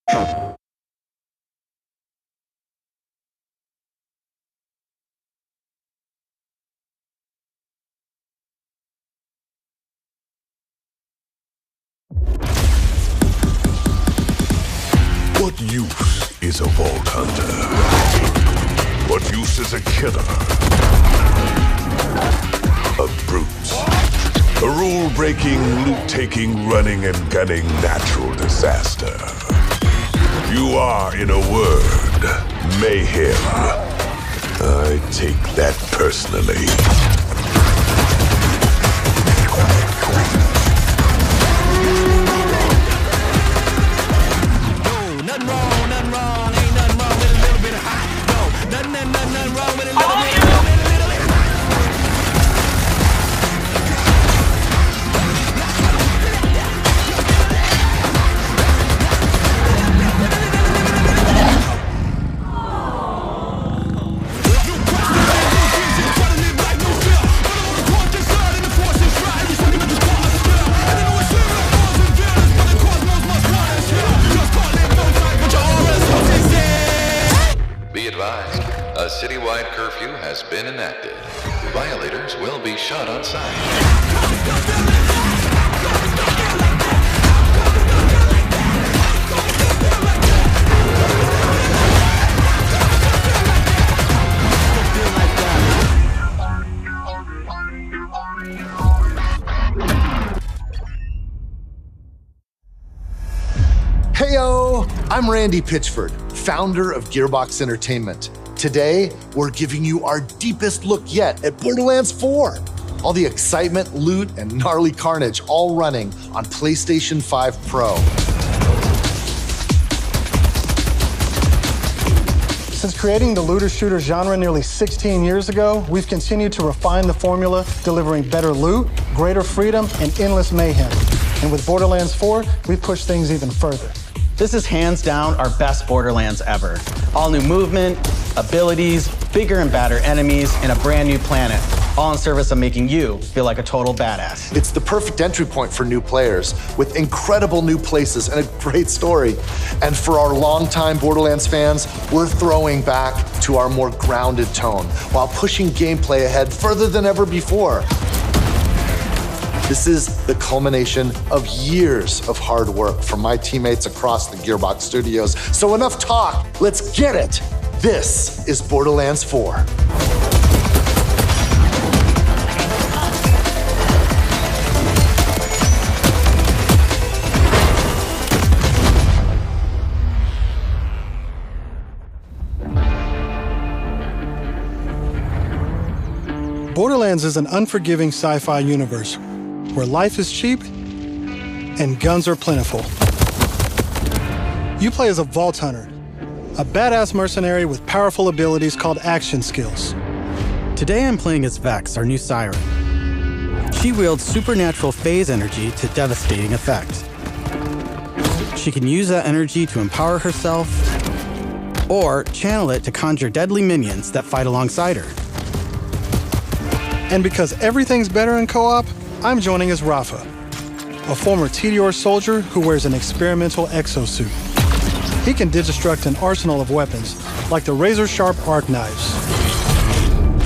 What use is a Vault Hunter? What use is a killer? A brute. A rule-breaking, loot-taking, running and gunning natural disaster. You are, in a word, mayhem. I take that personally. Nothing wrong, ain't nothing wrong with a little bit of hot. No, nothing wrong with a little bit of hot. A citywide curfew has been enacted. Violators will be shot on sight. Heyo! I'm Randy Pitchford, founder of Gearbox Entertainment. Today, we're giving you our deepest look yet at Borderlands 4. All the excitement, loot, and gnarly carnage all running on PlayStation 5 Pro. Since creating the looter-shooter genre nearly 16 years ago, we've continued to refine the formula, delivering better loot, greater freedom, and endless mayhem. And with Borderlands 4, we've pushed things even further. This is hands down our best Borderlands ever. All new movement, abilities, bigger and badder enemies, and a brand new planet, all in service of making you feel like a total badass. It's the perfect entry point for new players, with incredible new places and a great story. And for our longtime Borderlands fans, we're throwing back to our more grounded tone, while pushing gameplay ahead further than ever before. This is the culmination of years of hard work from my teammates across the Gearbox Studios. So enough talk, let's get it. This is Borderlands 4. Borderlands is an unforgiving sci-fi universe where life is cheap and guns are plentiful. You play as a Vault Hunter, a badass mercenary with powerful abilities called action skills. Today I'm playing as Vex, our new siren. She wields supernatural phase energy to devastating effect. She can use that energy to empower herself, or channel it to conjure deadly minions that fight alongside her. And because everything's better in co-op, I'm joining as Rafa, a former TDR soldier who wears an experimental exosuit. He can digistruct an arsenal of weapons, like the razor-sharp arc knives.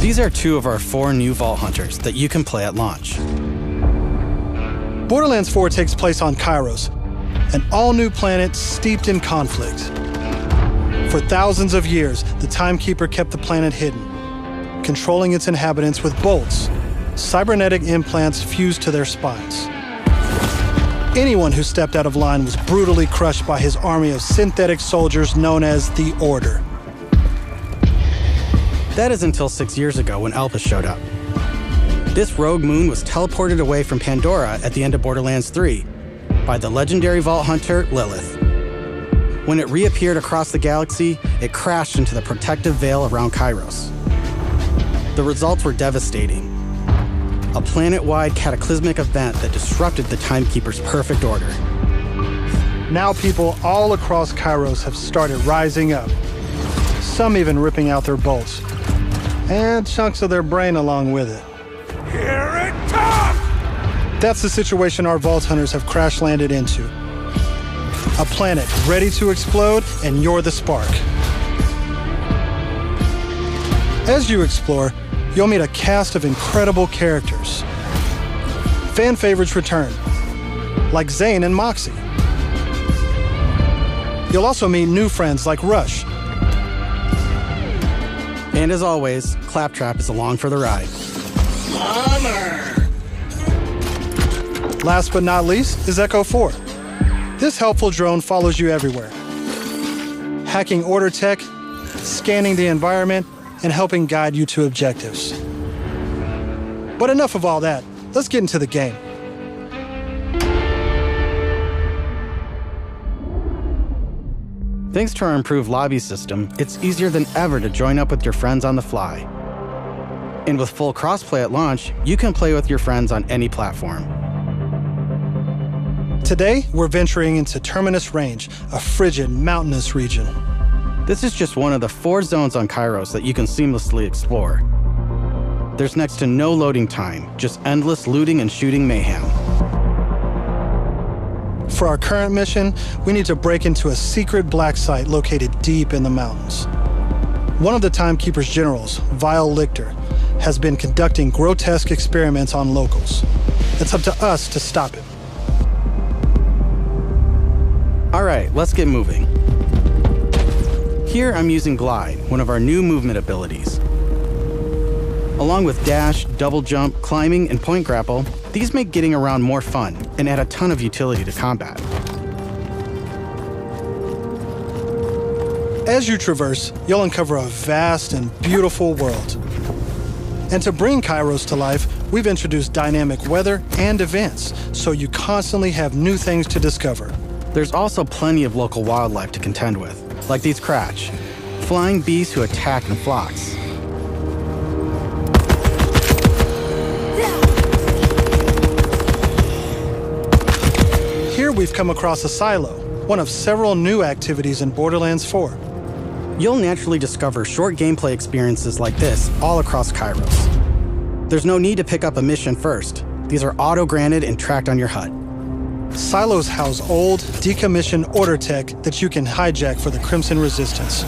These are 2 of our 4 new Vault Hunters that you can play at launch. Borderlands 4 takes place on Kairos, an all-new planet steeped in conflict. For thousands of years, the Timekeeper kept the planet hidden, controlling its inhabitants with bolts, cybernetic implants fused to their spines. Anyone who stepped out of line was brutally crushed by his army of synthetic soldiers known as the Order. That is until 6 years ago when Elpis showed up. This rogue moon was teleported away from Pandora at the end of Borderlands 3 by the legendary Vault Hunter, Lilith. When it reappeared across the galaxy, it crashed into the protective veil around Kairos. The results were devastating. A planet-wide cataclysmic event that disrupted the Timekeeper's perfect order. Now people all across Kairos have started rising up, some even ripping out their bolts, and chunks of their brain along with it. Here it comes! That's the situation our Vault Hunters have crash-landed into. A planet ready to explode, and you're the spark. As you explore, you'll meet a cast of incredible characters. Fan favorites return, like Zane and Moxie. You'll also meet new friends like Rush. And as always, Claptrap is along for the ride. Last but not least is Echo 4. This helpful drone follows you everywhere, hacking order tech, scanning the environment, and helping guide you to objectives. But enough of all that. Let's get into the game. Thanks to our improved lobby system, it's easier than ever to join up with your friends on the fly. And with full crossplay at launch, you can play with your friends on any platform. Today, we're venturing into Terminus Range, a frigid, mountainous region. This is just one of the 4 zones on Kairos that you can seamlessly explore. There's next to no loading time, just endless looting and shooting mayhem. For our current mission, we need to break into a secret black site located deep in the mountains. One of the Timekeeper's generals, Vile Lichter, has been conducting grotesque experiments on locals. It's up to us to stop it. All right, let's get moving. Here I'm using Glide, one of our new movement abilities. Along with dash, double jump, climbing, and point grapple, these make getting around more fun and add a ton of utility to combat. As you traverse, you'll uncover a vast and beautiful world. And to bring Kairos to life, we've introduced dynamic weather and events, so you constantly have new things to discover. There's also plenty of local wildlife to contend with, like these Kratch, flying beasts who attack in flocks. Here we've come across a silo, one of several new activities in Borderlands 4. You'll naturally discover short gameplay experiences like this all across Kairos. There's no need to pick up a mission first. These are auto-granted and tracked on your HUD. Silos house old, decommissioned order tech that you can hijack for the Crimson Resistance.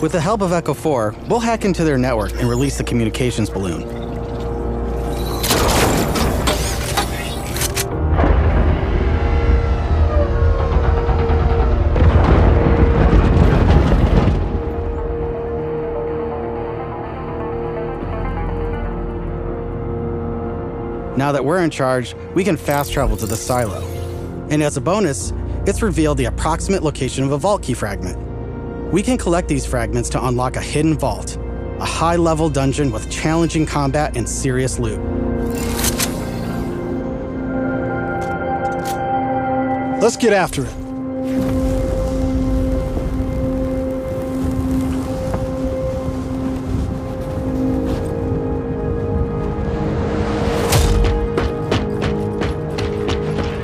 With the help of Echo 4, we'll hack into their network and release the communications balloon. Now that we're in charge, we can fast travel to the silo. And as a bonus, it's revealed the approximate location of a vault key fragment. We can collect these fragments to unlock a hidden vault, a high-level dungeon with challenging combat and serious loot. Let's get after it.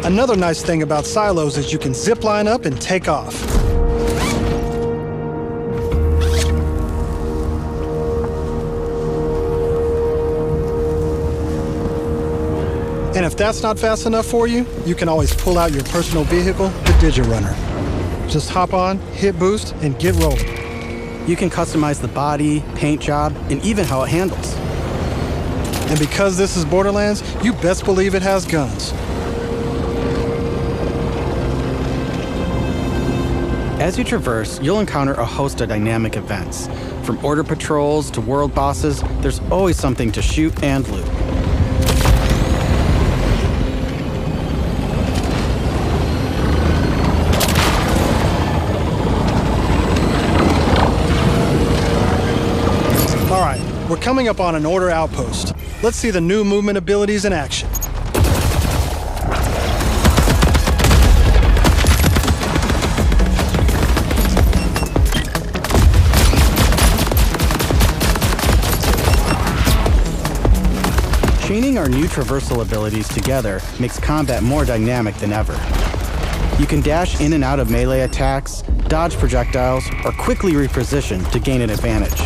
Another nice thing about silos is you can zip line up and take off. And if that's not fast enough for you, you can always pull out your personal vehicle, the Digirunner. Just hop on, hit boost, and get rolling. You can customize the body, paint job, and even how it handles. And because this is Borderlands, you best believe it has guns. As you traverse, you'll encounter a host of dynamic events. From order patrols to world bosses, there's always something to shoot and loot. All right, we're coming up on an order outpost. Let's see the new movement abilities in action. Chaining our new traversal abilities together makes combat more dynamic than ever. You can dash in and out of melee attacks, dodge projectiles, or quickly reposition to gain an advantage.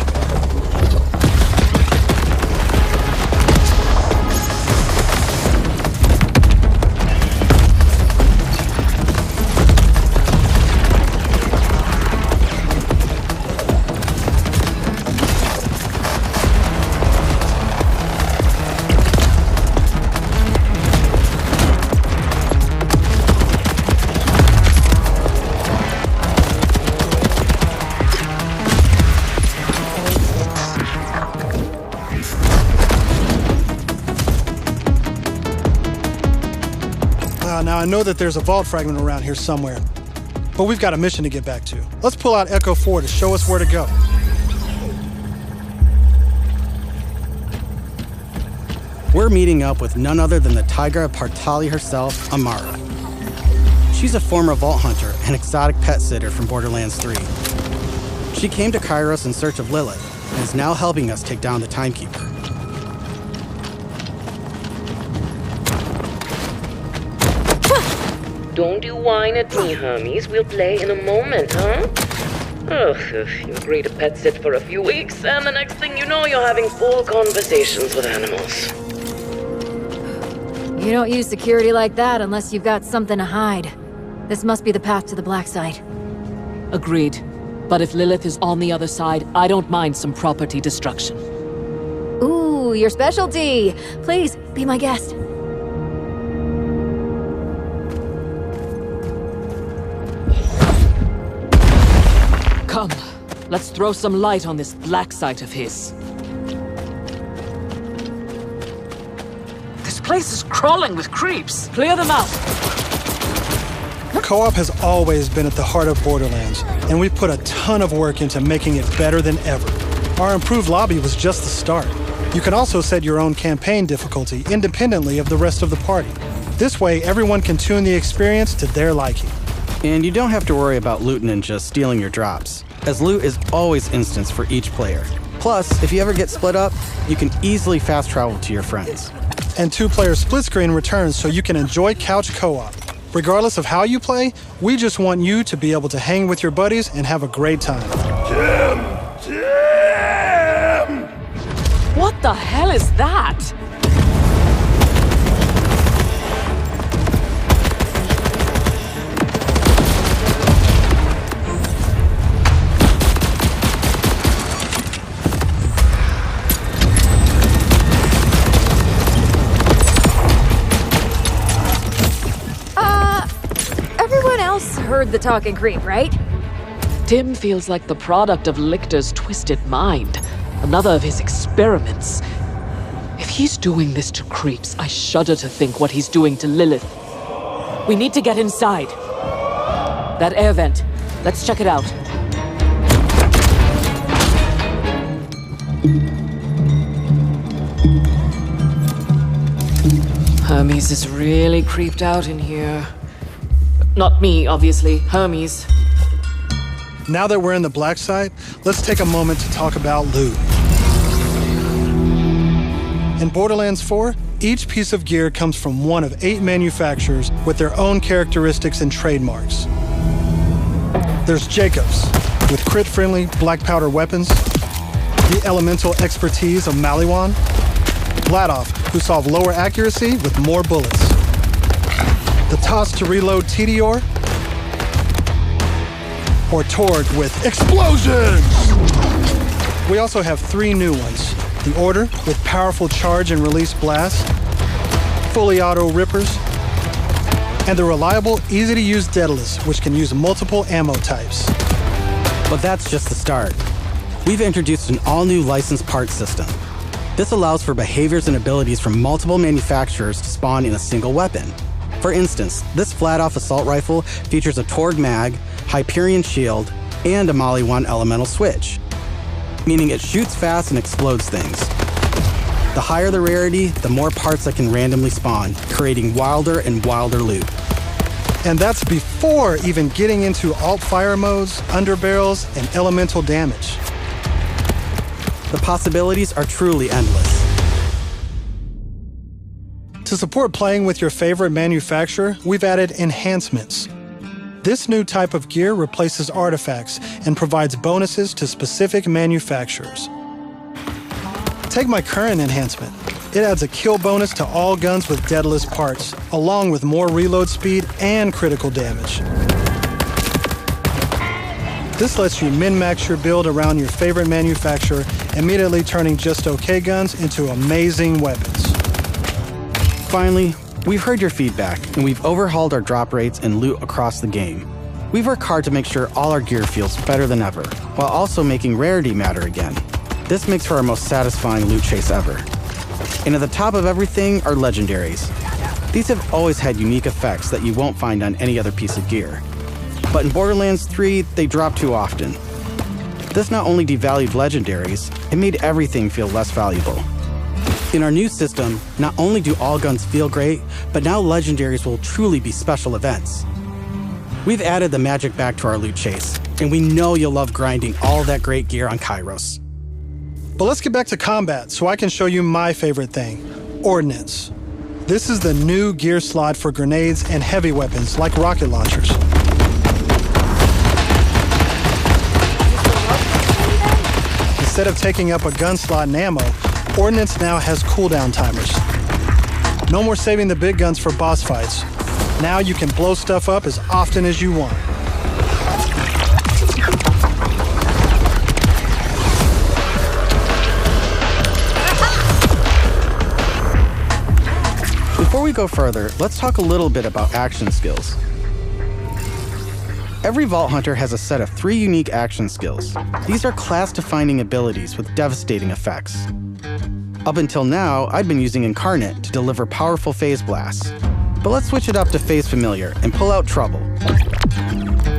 I know that there's a vault fragment around here somewhere, but we've got a mission to get back to. Let's pull out Echo 4 to show us where to go. We're meeting up with none other than the Tigra Partali herself, Amara. She's a former Vault Hunter and exotic pet sitter from Borderlands 3. She came to Kairos in search of Lilith and is now helping us take down the Timekeeper. Don't you whine at me, Hermes. We'll play in a moment, huh? Ugh, you agree to pet sit for a few weeks, and the next thing you know, you're having full conversations with animals. You don't use security like that unless you've got something to hide. This must be the path to the black site. Agreed. But if Lilith is on the other side, I don't mind some property destruction. Ooh, your specialty! Please, be my guest. Come, let's throw some light on this black site of his. This place is crawling with creeps. Clear them out. Co-op has always been at the heart of Borderlands, and we've put a ton of work into making it better than ever. Our improved lobby was just the start. You can also set your own campaign difficulty independently of the rest of the party. This way, everyone can tune the experience to their liking. And you don't have to worry about loot ninjas stealing your drops, as loot is always instanced for each player. Plus, if you ever get split up, you can easily fast travel to your friends. And 2-player split screen returns so you can enjoy couch co-op. Regardless of how you play, we just want you to be able to hang with your buddies and have a great time. Jim! What the hell is that? Heard the talking creep, right? Tim feels like the product of Lictor's twisted mind. Another of his experiments. If he's doing this to creeps, I shudder to think what he's doing to Lilith. We need to get inside. That air vent. Let's check it out. Hermes is really creeped out in here. Not me, obviously. Hermes. Now that we're in the black site, let's take a moment to talk about loot. In Borderlands 4, each piece of gear comes from one of 8 manufacturers with their own characteristics and trademarks. There's Jacobs, with crit-friendly black powder weapons, the elemental expertise of Maliwan, Vladoff, who solve lower accuracy with more bullets, the toss to reload Tediore, or Torg with explosions! We also have 3 new ones. The Order with powerful charge and release blasts, fully auto rippers, and the reliable, easy-to-use Daedalus, which can use multiple ammo types. But that's just the start. We've introduced an all-new licensed parts system. This allows for behaviors and abilities from multiple manufacturers to spawn in a single weapon. For instance, this flat-off assault rifle features a Torg mag, Hyperion shield, and a Maliwan elemental switch, meaning it shoots fast and explodes things. The higher the rarity, the more parts that can randomly spawn, creating wilder and wilder loot. And that's before even getting into alt-fire modes, underbarrels, and elemental damage. The possibilities are truly endless. To support playing with your favorite manufacturer, we've added enhancements. This new type of gear replaces artifacts and provides bonuses to specific manufacturers. Take my current enhancement. It adds a kill bonus to all guns with Daedalus parts, along with more reload speed and critical damage. This lets you min-max your build around your favorite manufacturer, immediately turning just okay guns into amazing weapons. Finally, we've heard your feedback, and we've overhauled our drop rates and loot across the game. We've worked hard to make sure all our gear feels better than ever, while also making rarity matter again. This makes for our most satisfying loot chase ever. And at the top of everything are legendaries. These have always had unique effects that you won't find on any other piece of gear. But in Borderlands 3, they drop too often. This not only devalued legendaries, it made everything feel less valuable. In our new system, not only do all guns feel great, but now legendaries will truly be special events. We've added the magic back to our loot chase, and we know you'll love grinding all that great gear on Kairos. But let's get back to combat so I can show you my favorite thing, Ordnance. This is the new gear slot for grenades and heavy weapons like rocket launchers. Instead of taking up a gun slot and ammo, Ordnance now has cooldown timers. No more saving the big guns for boss fights. Now you can blow stuff up as often as you want. Before we go further, let's talk a little bit about action skills. Every Vault Hunter has a set of 3 unique action skills. These are class-defining abilities with devastating effects. Up until now, I'd been using Incarnate to deliver powerful phase blasts. But let's switch it up to Phase Familiar and pull out Trouble.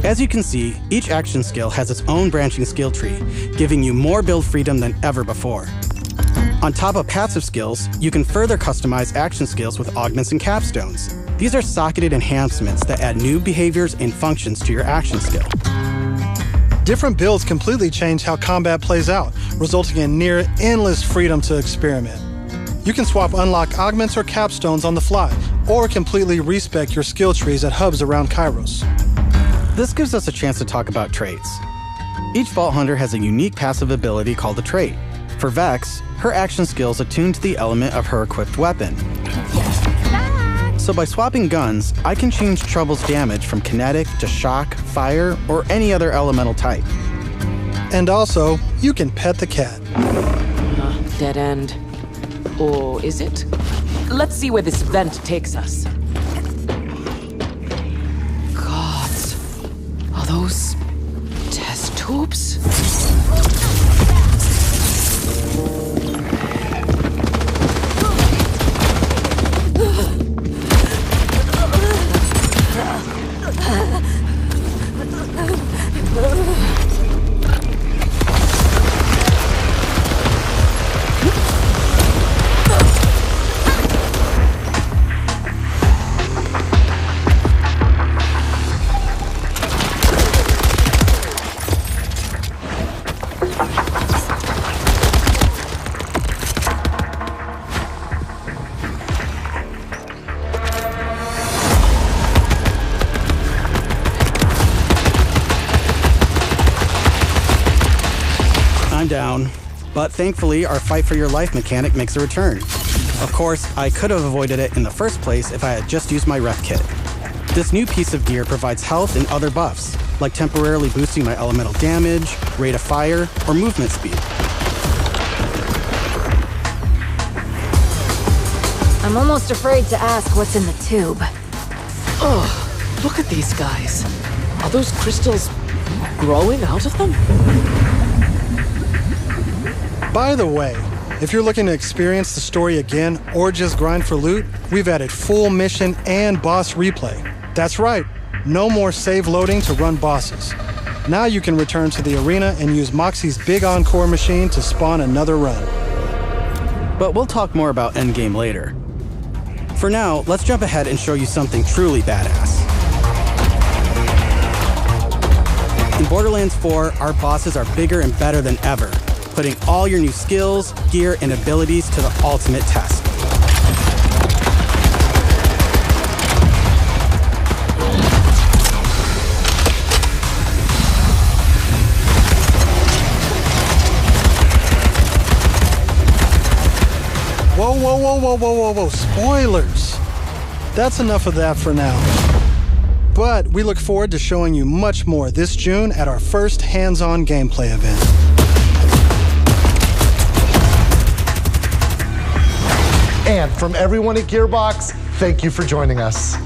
As you can see, each action skill has its own branching skill tree, giving you more build freedom than ever before. On top of passive skills, you can further customize action skills with augments and capstones. These are socketed enhancements that add new behaviors and functions to your action skill. Different builds completely change how combat plays out, resulting in near endless freedom to experiment. You can swap unlock augments or capstones on the fly, or completely respec your skill trees at hubs around Kairos. This gives us a chance to talk about traits. Each Vault Hunter has a unique passive ability called a trait. For Vex, her action skill is attuned to the element of her equipped weapon. So by swapping guns, I can change Trouble's damage from kinetic to shock, fire, or any other elemental type. And also, you can pet the cat. Dead end. Or is it? Let's see where this vent takes us. Gods. Are those test tubes? Down, but thankfully our fight for your life mechanic makes a return. Of course, I could have avoided it in the first place if I had just used my ref kit. This new piece of gear provides health and other buffs, like temporarily boosting my elemental damage, rate of fire, or movement speed. I'm almost afraid to ask what's in the tube. Oh, look at these guys. Are those crystals growing out of them? By the way, if you're looking to experience the story again or just grind for loot, we've added full mission and boss replay. That's right, no more save loading to run bosses. Now you can return to the arena and use Moxxi's big encore machine to spawn another run. But we'll talk more about endgame later. For now, let's jump ahead and show you something truly badass. In Borderlands 4, our bosses are bigger and better than ever, putting all your new skills, gear, and abilities to the ultimate test. Whoa, spoilers! That's enough of that for now. But we look forward to showing you much more this June at our first hands-on gameplay event. And from everyone at Gearbox, thank you for joining us.